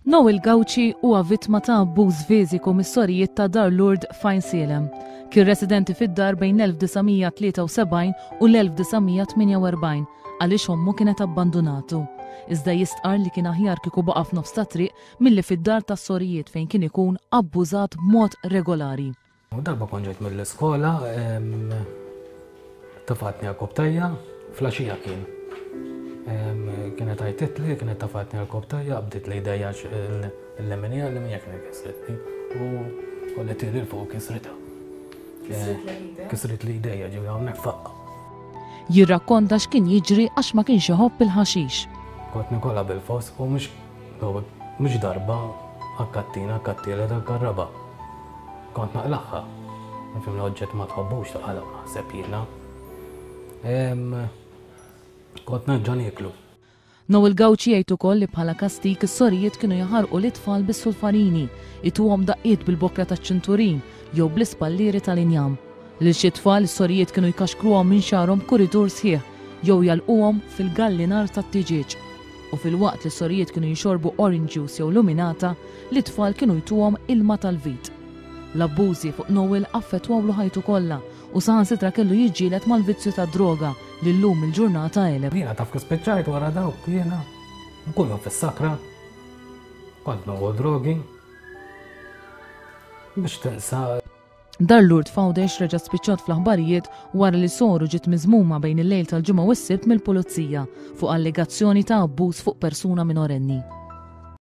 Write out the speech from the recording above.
Noel Gauci huwa vittma ta' abbuż fiżiku mis-sorijiet ta' Dar Lourdes f'Ajn Salem. Kien residenti fid-dar bejn l-1973 u l-1948 għaliex ommu kienet abbandonatu. Iżda jistqar li kien aħjar kieku baqa' f'nofs ta' triq milli fid-dar tas-sorijiet fejn kien ikun abbużat b'mod regolari. Darba kont ġejt mill-iskola, tafatni għal-kobtajja, flaxija kien. Kienet għajtitli, kienet tafatni għal-kobtajja, bdiet li dajjax l-lemenija kienet kisritni u kollet il-fuq kisrita. Kisrit li dajja ġew hawnhekk faqqa. Jirrakkonta x'kien jiġri għax ma kienx iħobb il-ħaxix. Kont nikolla bil-fos u mhux darba akkattina tal-karraba. Kont naqlaħħa. Nifhem l-oġġett ma tħobbux taqala naħseb jiena. Kont nerġa' nieklu. Noel Gauci jgħid ukoll li bħala kastik is-sorijiet kienu jaħarqu l-itfal bis-sulfarini, ituhom daqqiet bil-bokra taċ-ċinturin jew bl-ispallieri tal-injam. Lil xi tfal is-sorijiet kienu jkaxkruhom minn xarhom kuridur sħiħ jew jalquhom fil-gallinar tat-tiġiġ. U fil-waqt li s-sorijiet kienu jixorbu orange juice jew luminata, l-itfal kienu jtuhom ilma tal-vit. L-abbużi fuq Noel affettwawlu ħajtu kollha u saħansitra kellu jiġġieled mal-vizzju ta' droga li llum il-ġurnata għeleb. Jiena taf kif spiċċajt wara dawk jiena. Nkun fis-sakra, kont noħu drogi biex tinsa. Dar Lourdes Fawdex reġa' spiċċat fl-aħbarijiet wara li soru ġiet miżmuma bejn il-lejl tal-ġimgħa u s-sibt mill-pulizija fuq allegazzjoni ta' abbuż fuq persuna minorenni.